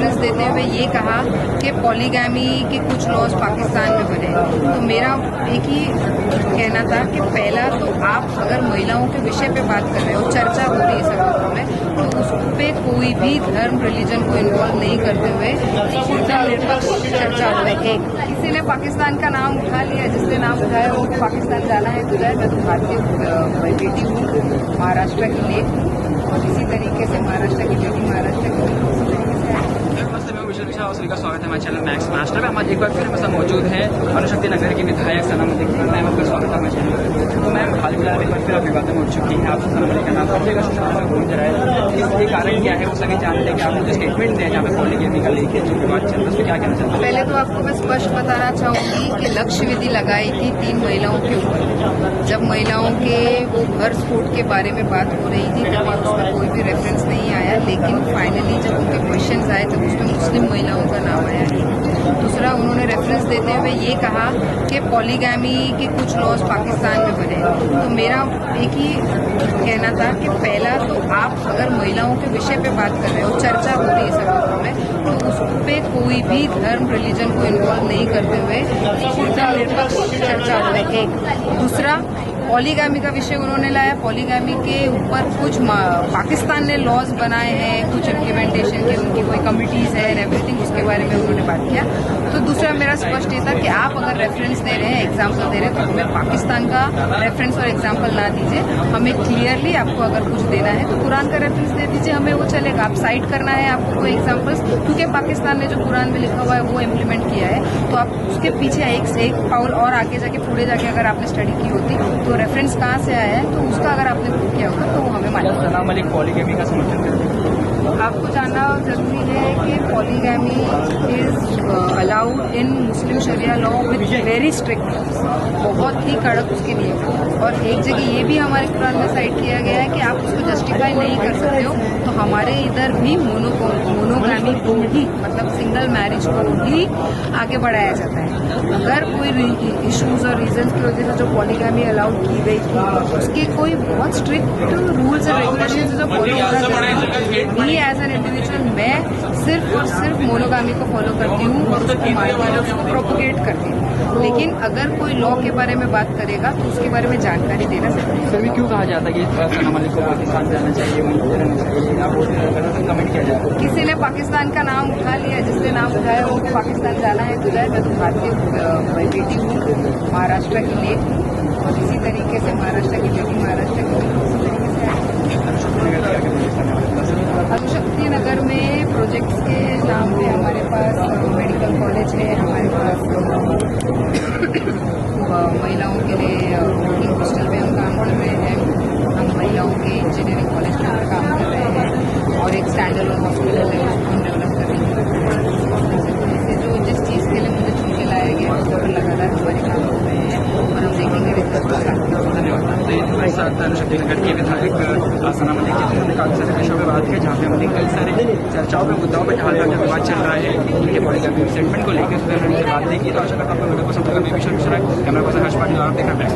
Reference देते हुए ये कहा कि पॉलीगैमी के कुछ लॉज पाकिस्तान में बने। तो मेरा एक ही कहना था कि पहला तो आप अगर महिलाओं के विषय पे बात कर रहे हो, चर्चा हो रही है सभाओं में, तो उस पे कोई भी धर्म रिलीजन को इन्वॉल्व नहीं करते हुए निरपेक्ष चर्चा हो। एक किसी ने पाकिस्तान का नाम उठा लिया, जिसने नाम उठाया उनको पाकिस्तान जाना है तो जाए। मैं तो भारतीय बेटी हूँ, महाराष्ट्र की लेक हूँ, और इसी तरीके से महाराष्ट्र की बेटी महाराष्ट्र की इसी तरीके से है। नमस्ते, मैं विशेष विशाल का स्वागत है हमारे चैनल मैक्स मास्टर में। हम एक बार फिर हमारे साथ मौजूद हैं अनुशक्ति नगर की विधायक सना मलिक मैम, आपका स्वागत है हमारे चैनल। तो मैम, हाल फिलहाल एक बार फिर आपकी बातें उठ चुकी हैं, आपसे सना मलिक का नाम हर जगह सोशल मीडिया घूम रहा है। इसके कारण क्या है, वो सभी जानते हैं कि आपने जो स्टेटमेंट दिया जहाँ पे पॉलीगैमी का लेके जो विवाद चल रहा है, उस पर क्या कहना चाहते हैं? पहले तो आपको मैं स्पष्ट बताना चाहूंगी कि लक्ष्य विधि लगाई थी 3 महिलाओं के ऊपर। जब महिलाओं के वो घर स्फोट के बारे में बात हो रही थी तब उसमें कोई भी रेफरेंस नहीं आया, लेकिन फाइनली जब उनके क्वेश्चंस आए तो उसमें मुस्लिम महिलाओं का नाम आया। दूसरा, उन्होंने रेफरेंस देते हुए ये कहा कि पॉलीगैमी के कुछ लॉज पाकिस्तान में बने। तो मेरा एक ही कहना था कि पहला तो आप अगर महिलाओं के विषय पे बात कर रहे हो, चर्चा हो रही है सभाओं में, तो उस पे कोई भी धर्म रिलीजन को इन्वॉल्व नहीं करते हुए निरपेक्ष चर्चा हो। एक दूसरा, पॉलीगैमी का विषय उन्होंने लाया। पॉलीगैमी के ऊपर कुछ पाकिस्तान ने लॉज बनाए हैं, कुछ इम्प्लीमेंटेशन के उनकी कोई कमिटीज है, एवरीथिंग, उसके बारे में उन्होंने बात किया। तो दूसरा मेरा स्पष्ट ये था कि आप अगर रेफरेंस दे रहे हैं, एग्जाम्पल दे रहे हैं, तो हमें पाकिस्तान का रेफरेंस और एग्जाम्पल ना दीजिए। हमें क्लियरली आपको अगर कुछ देना है तो कुरान का रेफरेंस दे दीजिए, हमें वो चलेगा। आप साइट करना है आपको कोई एग्जाम्पल्स, क्योंकि पाकिस्तान ने जो कुरान में लिखा हुआ है वो इम्प्लीमेंट किया है, तो आप उसके पीछे एक पाउल और आगे जाके पूरे जाके अगर आपने स्टडी की होती तो रेफरेंस कहाँ से आया है, तो उसका अगर आपने प्रूव किया होगा तो वो हमें मालूम। सना मलिक पॉलीगैमी का समर्थन करते हैं? आपको जानना जरूरी है कि polygamy is allowed in Muslim शरिया लॉ विद वेरी स्ट्रिक्ट, बहुत ही कड़क उसके नियम। और एक जगह ये भी हमारे कुरान में साइट किया गया है कि आप उसको जस्टिफाई नहीं कर सकते हो। तो हमारे इधर भी मोनोगैमी को ही, मतलब सिंगल मैरिज को ही आगे बढ़ाया जाता है। अगर कोई इश्यूज और रीजंस की वजह से जो पॉलीगैमी अलाउड की गई थी, उसके कोई बहुत स्ट्रिक्ट रूल्स एंड रेगुलेशन जो फॉलो होना चाहिए। एज एन इंडिविजुअल मैं सिर्फ और सिर्फ मोनोगामी को फॉलो करती हूँ और उसको मानती हूँ, उसको प्रोपोगेट करती हूँ। लेकिन अगर कोई लॉ के बारे में बात करेगा तो उसके बारे में जानकारी देना जरूरी है। फिर भी क्यों कहा जाता है कि सना मलिक को पाकिस्तान जाना चाहिए, वहीं रहना चाहिए, या वो कमेंट किया जाता है? किसी ने पाकिस्तान का नाम उठा लिया, जिसने नाम उठाया उनको पाकिस्तान जाना है तो जाए। मैं तो भारतीय बेटी हूँ, महाराष्ट्र की लेक हूँ, और इसी तरीके से महाराष्ट्र की बेटी महाराष्ट्र की इसी तरीके से है। अनुशक्ति नगर में प्रोजेक्ट्स के नाम पे हमारे पास मेडिकल कॉलेज है, हमारे पास महिलाओं के लिए हॉस्टल में हम काम कर रहे हैं, हम महिलाओं के इंजीनियरिंग कॉलेज में काम कर रहे हैं, और एक स्टैंड अलोन हॉस्पिटल है उसको हम डेवलप कर रहे हैं। इससे जो जिस चीज़ के लिए मुझे चुन के लाया गया उसके ऊपर लगातार हमारे काम हो रहे हैं, और हम देखेंगे धन्यवाद। तो ये हमारे साथ अनुशक्ति नगर के विधायक सना मलिक जी, जिन्होंने काफी सारे विषयों पर बात की, जहाँ पे हमने कई सारे चर्चाओं पे मुद्दाओं पर जहाँ तक विवाद चल रहा है उनके पॉलीगैमी सेटमेंट को लेकर, उस पर हमने बात देखी। तो आशा करता हूँ वीडियो पसंद होगा। मैं विशेष कैमरा पर्सन हर्ष पाटिल, आप देख रहे हैं।